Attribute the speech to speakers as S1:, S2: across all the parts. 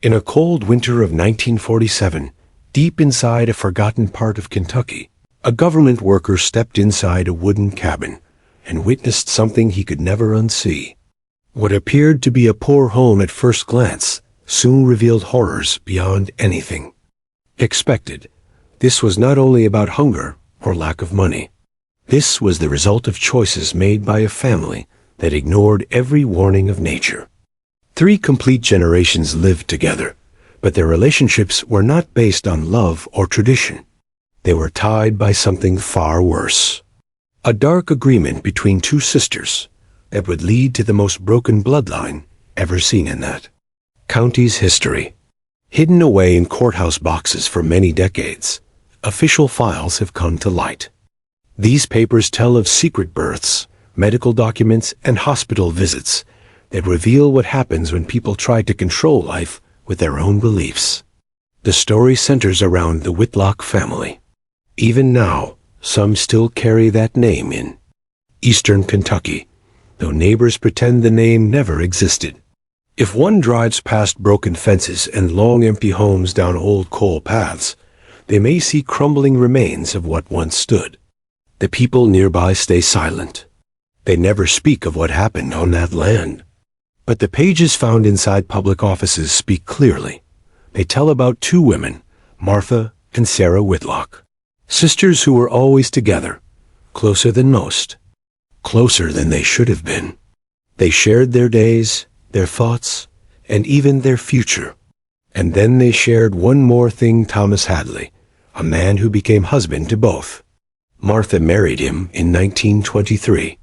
S1: In a cold winter of 1947, deep inside a forgotten part of Kentucky, a government worker stepped inside a wooden cabin and witnessed something he could never unsee. What appeared to be a poor home at first glance soon revealed horrors beyond anything expected. This was not only about hunger or lack of money. This was the result of choices made by a family that ignored every warning of nature. 3 complete generations lived together, but their relationships were not based on love or tradition. They were tied by something far worse. A dark agreement between 2 sisters that would lead to the most broken bloodline ever seen in that county's history. Hidden away in courthouse boxes for many decades, official files have come to light. These papers tell of secret births, medical documents, and hospital visits that reveal what happens when people try to control life with their own beliefs. The story centers around the Whitlock family. Even now, some still carry that name in eastern Kentucky, though neighbors pretend the name never existed. If one drives past broken fences and long empty homes down old coal paths, they may see crumbling remains of what once stood. The people nearby stay silent. They never speak of what happened on that land. But the pages found inside public offices speak clearly. They tell about 2 women, Martha and Sarah Whitlock, sisters who were always together, closer than most, closer than they should have been. They shared their days, their thoughts, and even their future. And then they shared one more thing: Thomas Hadley, a man who became husband to both. Martha married him in 1923.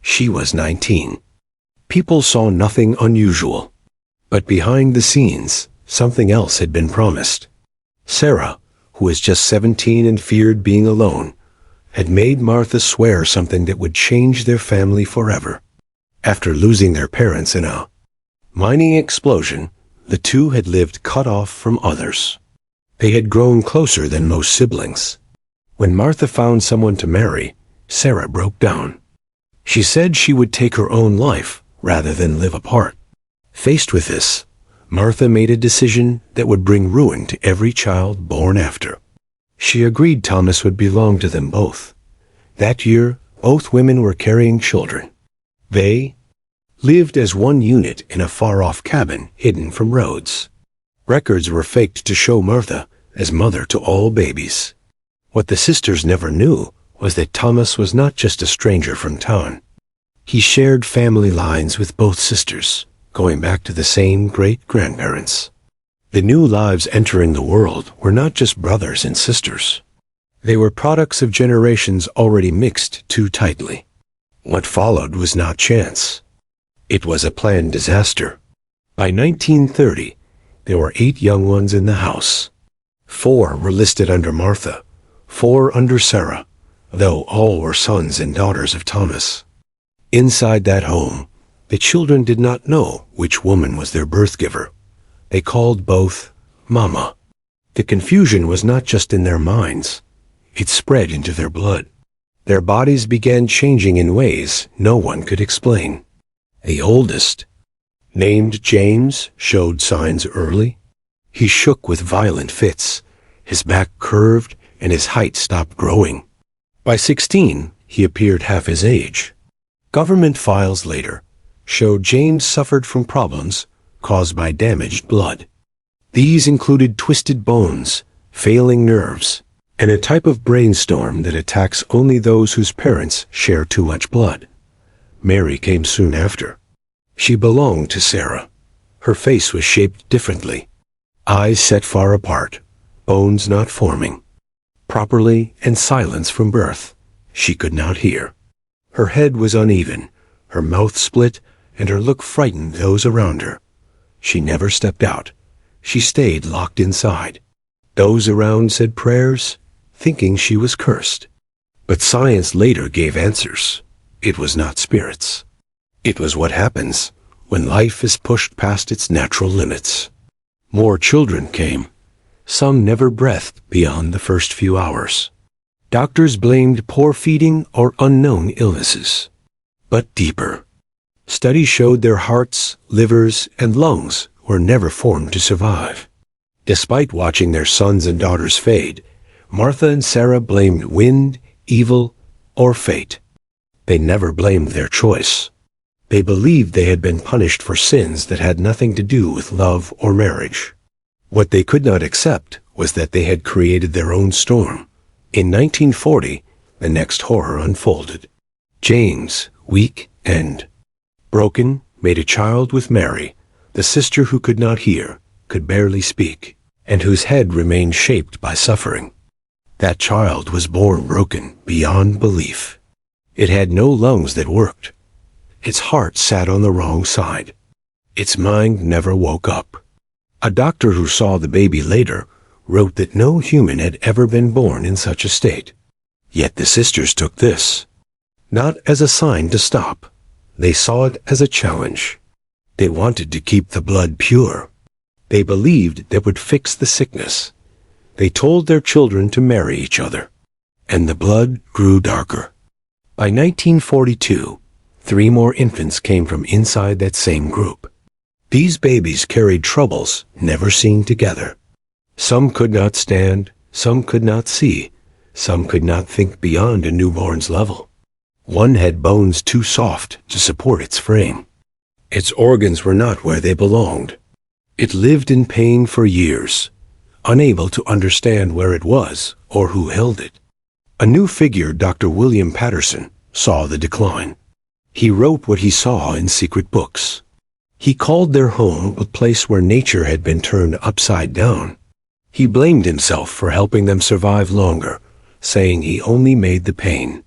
S1: She was 19. People saw nothing unusual. But behind the scenes, something else had been promised. Sarah, who was just 17 and feared being alone, had made Martha swear something that would change their family forever. After losing their parents in a mining explosion, the 2 had lived cut off from others. They had grown closer than most siblings. When Martha found someone to marry, Sarah broke down. She said she would take her own life rather than live apart. Faced with this, Martha made a decision that would bring ruin to every child born after. She agreed Thomas would belong to them both. That year, both women were carrying children. They lived as one unit in a far-off cabin hidden from roads. Records were faked to show Martha as mother to all babies. What the sisters never knew was that Thomas was not just a stranger from town. He shared family lines with both sisters, going back to the same great-grandparents. The new lives entering the world were not just brothers and sisters. They were products of generations already mixed too tightly. What followed was not chance. It was a planned disaster. By 1930, there were 8 young ones in the house. 4 were listed under Martha, 4 under Sarah, though all were sons and daughters of Thomas. Inside that home, the children did not know which woman was their birth giver. They called both Mama. The confusion was not just in their minds. It spread into their blood. Their bodies began changing in ways no one could explain. The oldest, named James, showed signs early. He shook with violent fits. His back curved and his height stopped growing. By 16, he appeared half his age. Government files later showed James suffered from problems caused by damaged blood. These included twisted bones, failing nerves, and a type of brainstorm that attacks only those whose parents share too much blood. Mary came soon after. She belonged to Sarah. Her face was shaped differently. Eyes set far apart, bones not forming properly, and silence from birth. She could not hear. Her head was uneven, her mouth split, and her look frightened those around her. She never stepped out. She stayed locked inside. Those around said prayers, thinking she was cursed. But science later gave answers. It was not spirits. It was what happens when life is pushed past its natural limits. More children came. Some never breathed beyond the first few hours. Doctors blamed poor feeding or unknown illnesses. But deeper. Studies showed their hearts, livers, and lungs were never formed to survive. Despite watching their sons and daughters fade, Martha and Sarah blamed wind, evil, or fate. They never blamed their choice. They believed they had been punished for sins that had nothing to do with love or marriage. What they could not accept was that they had created their own storm. In 1940, the next horror unfolded. James, weak and broken, made a child with Mary, the sister who could not hear, could barely speak, and whose head remained shaped by suffering. That child was born broken beyond belief. It had no lungs that worked. Its heart sat on the wrong side. Its mind never woke up. A doctor who saw the baby later wrote that no human had ever been born in such a state. Yet the sisters took this, not as a sign to stop. They saw it as a challenge. They wanted to keep the blood pure. They believed that would fix the sickness. They told their children to marry each other, and the blood grew darker. By 1942, 3 more infants came from inside that same group. These babies carried troubles never seen together. Some could not stand, some could not see, some could not think beyond a newborn's level. One had bones too soft to support its frame. Its organs were not where they belonged. It lived in pain for years, unable to understand where it was or who held it. A new figure, Dr. William Patterson, saw the decline. He wrote what he saw in secret books. He called their home a place where nature had been turned upside down. He blamed himself for helping them survive longer, saying he only made the pain.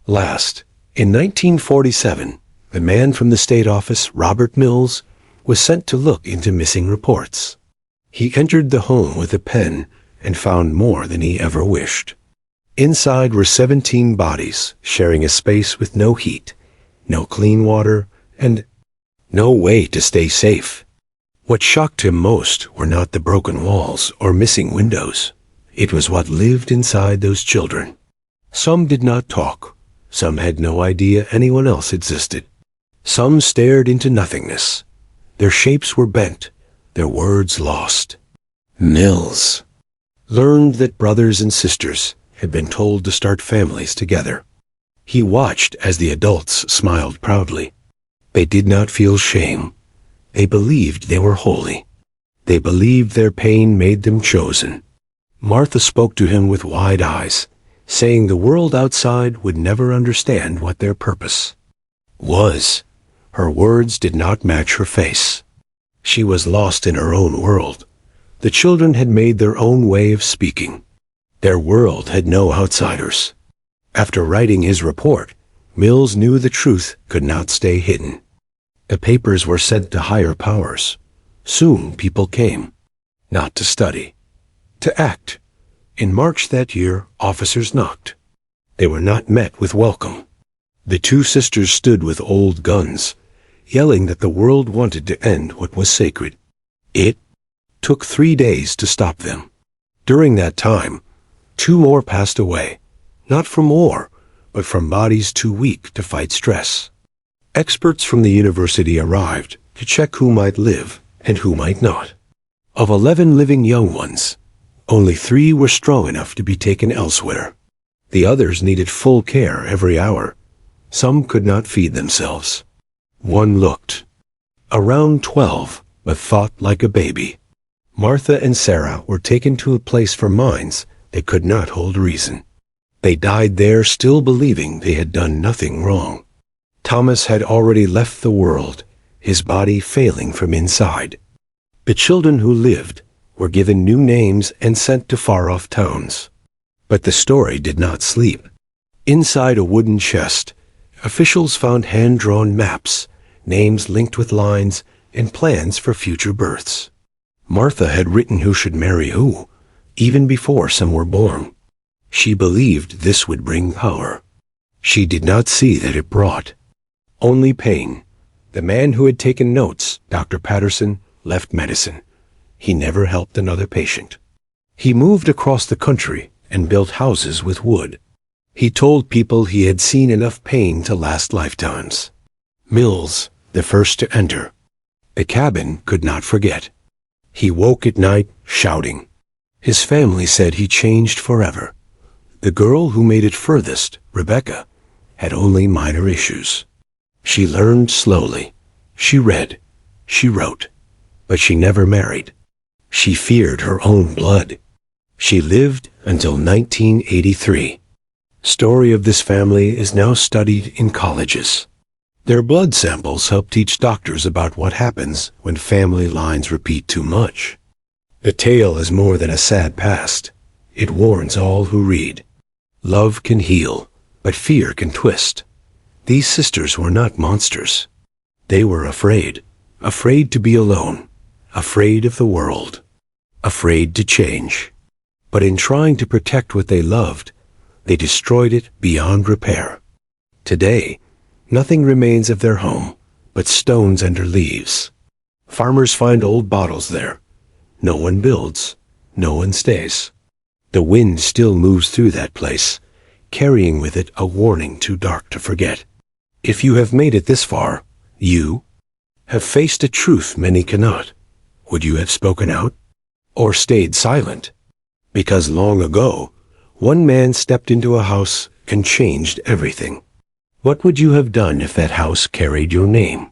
S1: Last, in 1947, the man from the state office, Robert Mills, was sent to look into missing reports. He entered the home with a pen and found more than he ever wished. Inside were 17 bodies, sharing a space with no heat, no clean water, and no way to stay safe. What shocked him most were not the broken walls or missing windows. It was what lived inside those children. Some did not talk. Some had no idea anyone else existed. Some stared into nothingness. Their shapes were bent, their words lost. Mills learned that brothers and sisters had been told to start families together. He watched as the adults smiled proudly. They did not feel shame. They believed they were holy. They believed their pain made them chosen. Martha spoke to him with wide eyes, saying the world outside would never understand what their purpose was. Her words did not match her face. She was lost in her own world. The children had made their own way of speaking. Their world had no outsiders. After writing his report, Mills knew the truth could not stay hidden. The papers were sent to higher powers. Soon people came, not to study, to act. In March that year, officers knocked. They were not met with welcome. The 2 sisters stood with old guns, yelling that the world wanted to end what was sacred. It took 3 days to stop them. During that time, 2 more passed away, not from war, but from bodies too weak to fight stress. Experts from the university arrived to check who might live and who might not. Of 11 living young ones, only 3 were strong enough to be taken elsewhere. The others needed full care every hour. Some could not feed themselves. One looked around 12, but thought like a baby. Martha and Sarah were taken to a place for minds that could not hold reason. They died there still believing they had done nothing wrong. Thomas had already left the world, his body failing from inside. The children who lived were given new names and sent to far-off towns. But the story did not sleep. Inside a wooden chest, officials found hand-drawn maps, names linked with lines, and plans for future births. Martha had written who should marry who, even before some were born. She believed this would bring power. She did not see that it brought only pain. The man who had taken notes, Dr. Patterson, left medicine. He never helped another patient. He moved across the country and built houses with wood. He told people he had seen enough pain to last lifetimes. Mills, the first to enter, The cabin could not forget. He woke at night shouting. His family said he changed forever. The girl who made it furthest, Rebecca, had only minor issues. She learned slowly. She read. She wrote. But she never married. She feared her own blood. She lived until 1983. Story of this family is now studied in colleges. Their blood samples help teach doctors about what happens when family lines repeat too much. The tale is more than a sad past. It warns all who read. Love can heal, but fear can twist. These sisters were not monsters. They were afraid. Afraid to be alone. Afraid of the world. Afraid to change. But in trying to protect what they loved, they destroyed it beyond repair. Today, nothing remains of their home but stones under leaves. Farmers find old bottles there. No one builds. No one stays. The wind still moves through that place, carrying with it a warning too dark to forget. If you have made it this far, you have faced a truth many cannot. Would you have spoken out? Or stayed silent? Because long ago, one man stepped into a house and changed everything. What would you have done if that house carried your name?